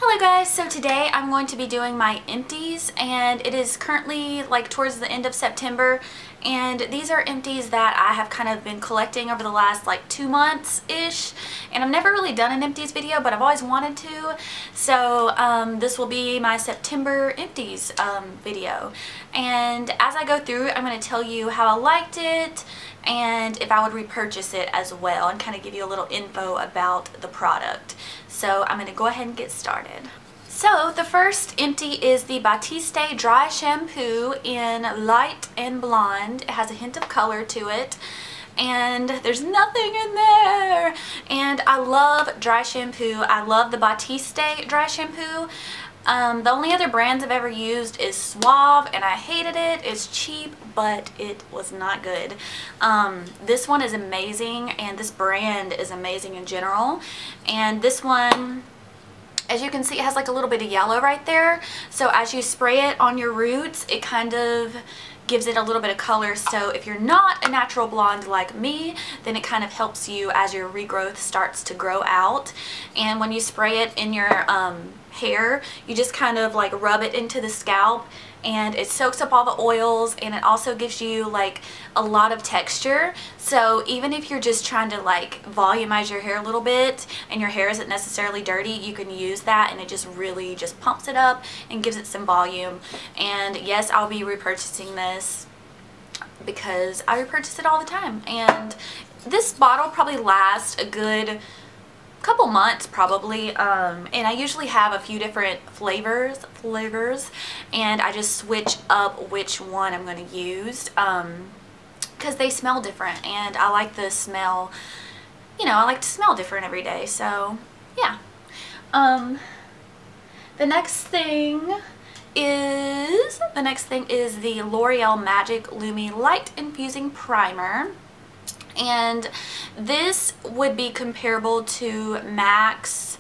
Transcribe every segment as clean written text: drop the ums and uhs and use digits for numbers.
Hello guys, so today I'm going to be doing my empties, and it is currently like towards the end of September, and these are empties that I have kind of been collecting over the last like 2 months ish, and I've never really done an empties video, but I've always wanted to. So this will be my September empties video, and as I go through I'm going to tell you how I liked it and if I would repurchase it as well, and kind of give you a little info about the product. So I'm going to go ahead and get started. So the first empty is the Batiste Dry Shampoo in Light and Blonde. It has a hint of color to it, and there's nothing in there. And I love dry shampoo. I love the Batiste Dry Shampoo. The only other brands I've ever used is Suave, and I hated it. It's cheap, but it was not good. This one is amazing, and this brand is amazing in general. And this one, as you can see, it has like a little bit of yellow right there. So as you spray it on your roots, it kind of gives it a little bit of color. So if you're not a natural blonde like me, then it kind of helps you as your regrowth starts to grow out. And when you spray it in your hair, you just kind of like rub it into the scalp, and it soaks up all the oils, and it also gives you like a lot of texture. So even if you're just trying to like volumize your hair a little bit and your hair isn't necessarily dirty, you can use that, and it just really just pumps it up and gives it some volume. And yes, I'll be repurchasing this because I repurchase it all the time, and this bottle probably lasts a good couple months probably, and I usually have a few different flavors, and I just switch up which one I'm going to use because they smell different, and I like the smell, you know, I like to smell different every day. So yeah. The next thing is the L'Oreal Magic Lumi Light Infusing Primer. And this would be comparable to MAC's,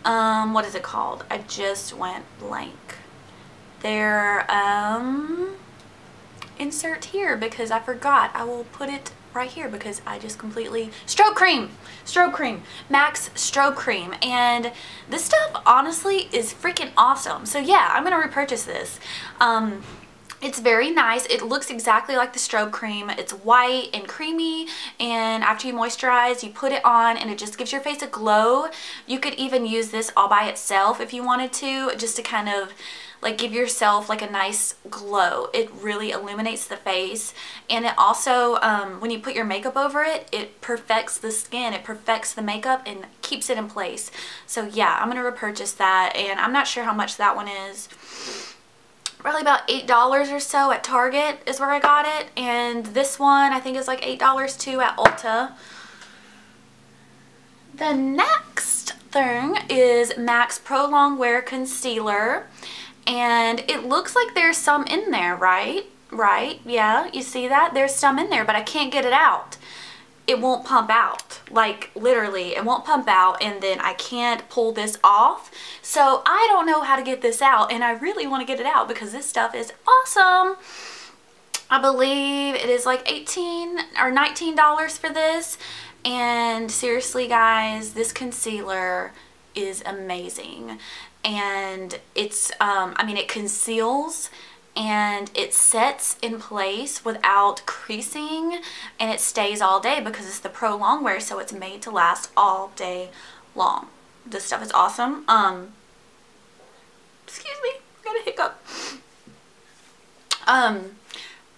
what is it called? I just went blank. Their, insert here because I forgot. I will put it right here because I just completely, Strobe Cream, MAC's Strobe Cream. And this stuff honestly is freaking awesome. So yeah, I'm going to repurchase this. It's very nice. It looks exactly like the Strobe Cream. It's white and creamy, and after you moisturize, you put it on, and it just gives your face a glow. You could even use this all by itself if you wanted to, just to kind of like give yourself like a nice glow. It really illuminates the face, and it also, when you put your makeup over it, it perfects the skin, it perfects the makeup and keeps it in place. So yeah, I'm going to repurchase that, and I'm not sure how much that one is. Probably about $8 or so at Target is where I got it, and this one I think is like $8 too at Ulta. The next thing is MAC's Pro Longwear Concealer, and it looks like there's some in there, right? Yeah, you see that? There's some in there, but I can't get it out. It won't pump out. Like literally, it won't pump out, and then I can't pull this off. So I don't know how to get this out, and I really want to get it out because this stuff is awesome. I believe it is like $18 or $19 for this, and seriously guys, this concealer is amazing. And it's I mean, it conceals and it sets in place without creasing, and it stays all day because it's the Pro Longwear, so it's made to last all day long. This stuff is awesome. Excuse me, I got a hiccup.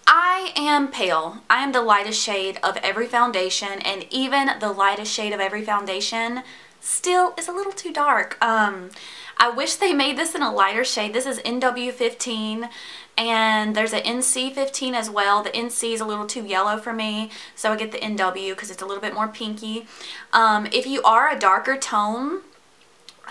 I am pale. I am the lightest shade of every foundation, and even the lightest shade of every foundation still is a little too dark. I wish they made this in a lighter shade. This is NW15, and there's an NC15 as well. The NC is a little too yellow for me, so I get the NW because it's a little bit more pinky. If you are a darker tone,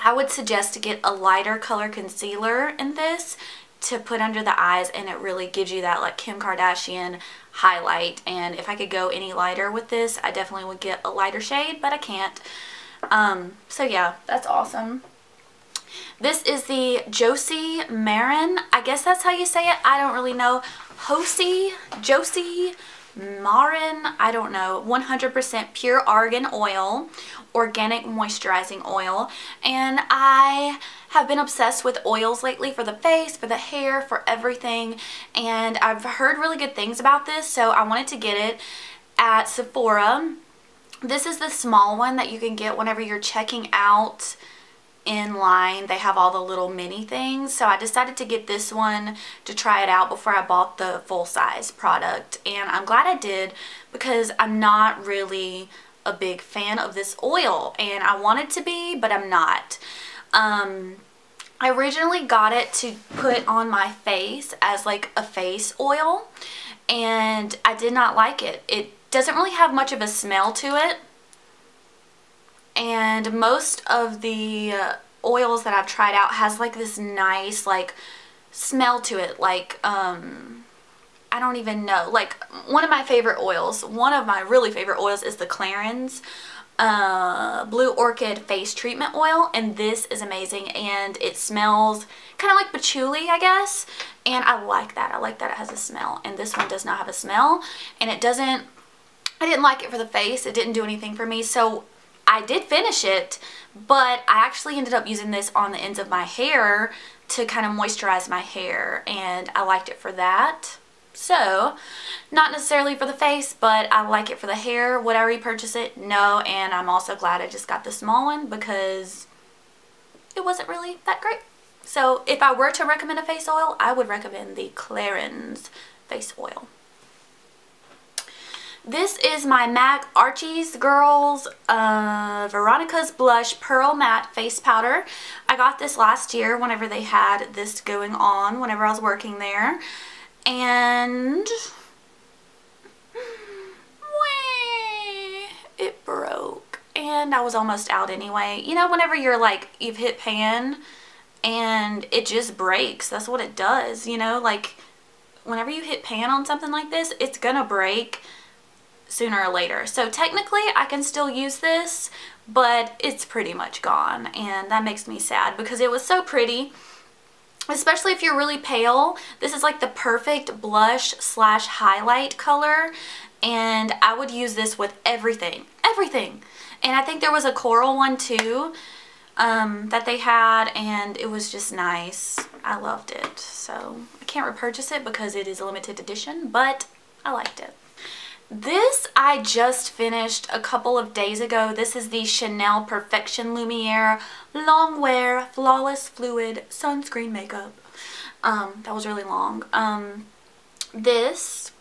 I would suggest to get a lighter color concealer in this to put under the eyes, and it really gives you that like Kim Kardashian highlight. And if I could go any lighter with this, I definitely would get a lighter shade, but I can't. So yeah, that's awesome. This is the Josie Maran, I guess that's how you say it, I don't really know. Josie Maran, I don't know, 100% pure argan oil, organic moisturizing oil. And I have been obsessed with oils lately for the face, for the hair, for everything. And I've heard really good things about this, so I wanted to get it at Sephora. This is the small one that you can get whenever you're checking out in line. They have all the little mini things, so I decided to get this one to try it out before I bought the full-size product, and I'm glad I did because I'm not really a big fan of this oil, and I wanted to be, but I'm not. I originally got it to put on my face as like a face oil, and I did not like it. It doesn't really have much of a smell to it. And most of the oils that I've tried out has like this nice like smell to it, like I don't even know, like one of my favorite oils, one of my really favorite oils is the Clarins Blue Orchid Face Treatment Oil, and this is amazing, and it smells kind of like patchouli, I guess, and I like that. I like that it has a smell, and this one does not have a smell, and it doesn't, I didn't like it for the face. It didn't do anything for me, so I did finish it, but I actually ended up using this on the ends of my hair to kind of moisturize my hair, and I liked it for that. So, not necessarily for the face, but I like it for the hair. Would I repurchase it? No, and I'm also glad I just got the small one because it wasn't really that great. So, if I were to recommend a face oil, I would recommend the Clarins face oil. This is my MAC Archie's Girls Veronica's Blush Pearl Matte Face Powder. I got this last year whenever they had this going on, whenever I was working there. And it broke. And I was almost out anyway. You know, whenever you're like, you've hit pan and it just breaks. That's what it does, you know? Like, whenever you hit pan on something like this, it's gonna break sooner or later. So technically I can still use this, but it's pretty much gone, and that makes me sad because it was so pretty, especially if you're really pale. This is like the perfect blush slash highlight color, and I would use this with everything. And I think there was a coral one too that they had, and it was just nice. I loved it. So I can't repurchase it because it is a limited edition, but I liked it. This I just finished a couple of days ago. This is the Chanel Perfection Lumiere Longwear Flawless Fluid Sunscreen Makeup. That was really long. This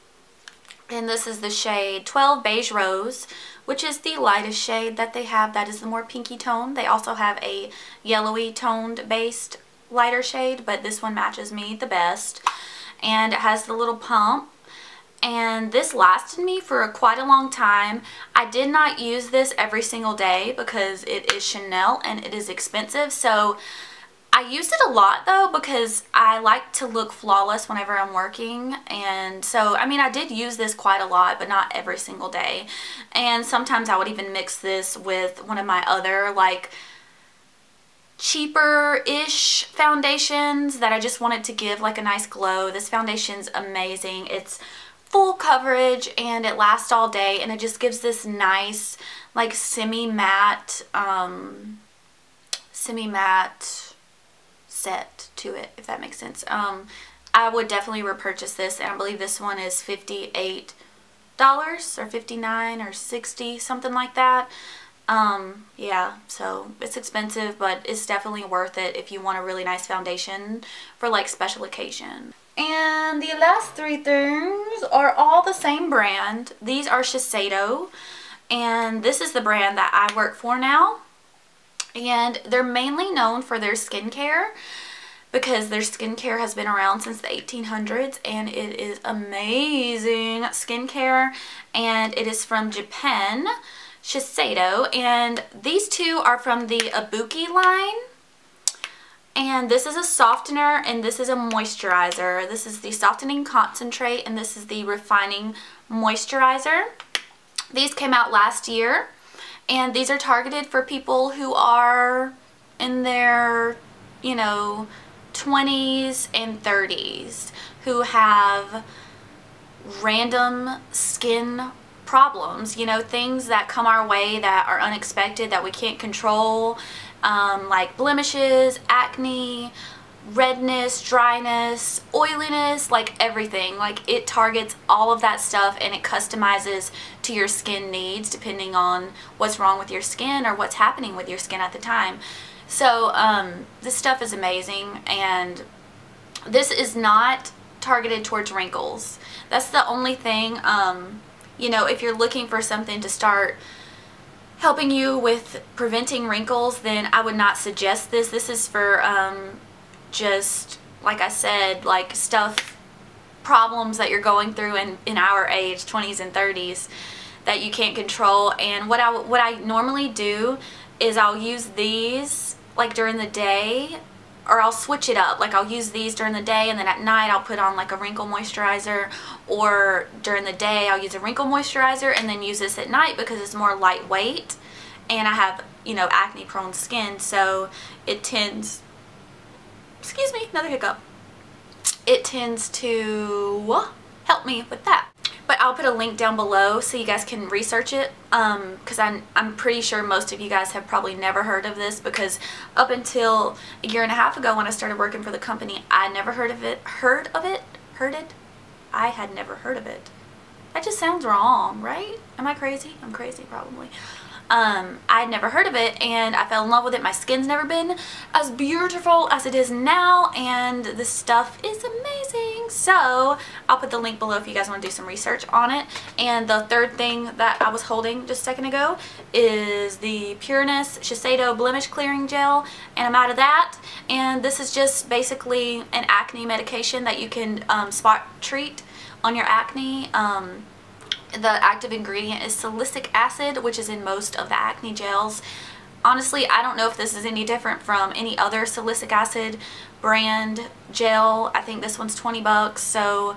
is the shade 12 Beige Rose, which is the lightest shade that they have. That is the more pinky tone. They also have a yellowy toned based lighter shade, but this one matches me the best. And it has the little pump. And this lasted me for quite a long time. I did not use this every single day because it is Chanel and it is expensive. So I used it a lot though because I like to look flawless whenever I'm working. And so, I mean, I did use this quite a lot, but not every single day. And sometimes I would even mix this with one of my other like cheaper-ish foundations that I just wanted to give like a nice glow. This foundation's amazing. It's full coverage and it lasts all day, and it just gives this nice like semi-matte set to it, if that makes sense. I would definitely repurchase this, and I believe this one is $58 or $59 or $60, something like that. Yeah, so it's expensive, but it's definitely worth it if you want a really nice foundation for like special occasion. And the last three things are all the same brand. These are Shiseido, and this is the brand that I work for now. And they're mainly known for their skincare because their skincare has been around since the 1800s, and it is amazing skincare, and it is from Japan, Shiseido, and these two are from the Ibuki line. And this is a softener and this is a moisturizer. This is the softening concentrate and this is the refining moisturizer. These came out last year, and these are targeted for people who are in their, you know, 20s and 30s, who have random skin problems, you know, things that come our way that are unexpected that we can't control, like blemishes, acne, redness, dryness, oiliness, like everything. Like it targets all of that stuff and it customizes to your skin needs depending on what's wrong with your skin or what's happening with your skin at the time. So this stuff is amazing, and this is not targeted towards wrinkles. That's the only thing, you know, if you're looking for something to start helping you with preventing wrinkles, then I would not suggest this. This is for just, like I said, like problems that you're going through in our age, 20s and 30s, that you can't control. And what I normally do is I'll use these like during the day, or I'll switch it up. Like I'll use these during the day, and then at night I'll put on like a wrinkle moisturizer, or during the day I'll use a wrinkle moisturizer and then use this at night because it's more lightweight, and I have, you know, acne prone skin, so it tends, excuse me, another hiccup, it tends to help me with that. But I'll put a link down below so you guys can research it, because I'm pretty sure most of you guys have probably never heard of this, because up until a year and a half ago when I started working for the company, I never heard of it. I had never heard of it. That just sounds wrong, right? Am I crazy? I'm crazy, probably. I had never heard of it, and I fell in love with it. My skin's never been as beautiful as it is now, and this stuff is amazing. So I'll put the link below if you guys want to do some research on it. And the third thing that I was holding just a second ago is the Pureness Shiseido Blemish Clearing Gel, and I'm out of that. And this is just basically an acne medication that you can spot treat on your acne. The active ingredient is salicylic acid, which is in most of the acne gels. Honestly, I don't know if this is any different from any other salicylic acid brand gel. I think this one's 20 bucks, so,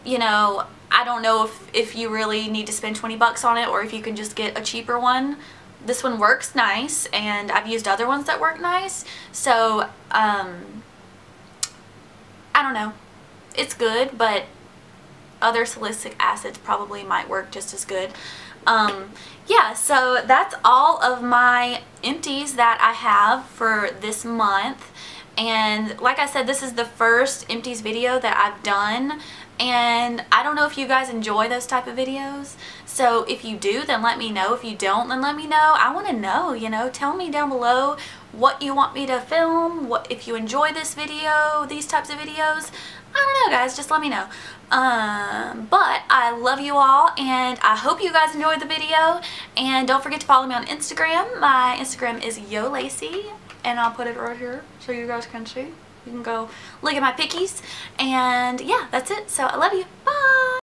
you know, I don't know if you really need to spend 20 bucks on it or if you can just get a cheaper one. This one works nice, and I've used other ones that work nice, so, I don't know. It's good, but other salicylic acids probably might work just as good. Yeah, so that's all of my empties that I have for this month. And like I said, this is the first empties video that I've done, and I don't know if you guys enjoy those type of videos. So if you do, then let me know. If you don't, then let me know. I want to know, you know, tell me down below what you want me to film, what if you enjoy this video, these types of videos. I don't know, guys, just let me know. But I love you all, and I hope you guys enjoyed the video. And don't forget to follow me on Instagram. My Instagram is YoLacey, and I'll put it right here so you guys can see. You can go look at my pickies. And yeah, that's it. So I love you. Bye.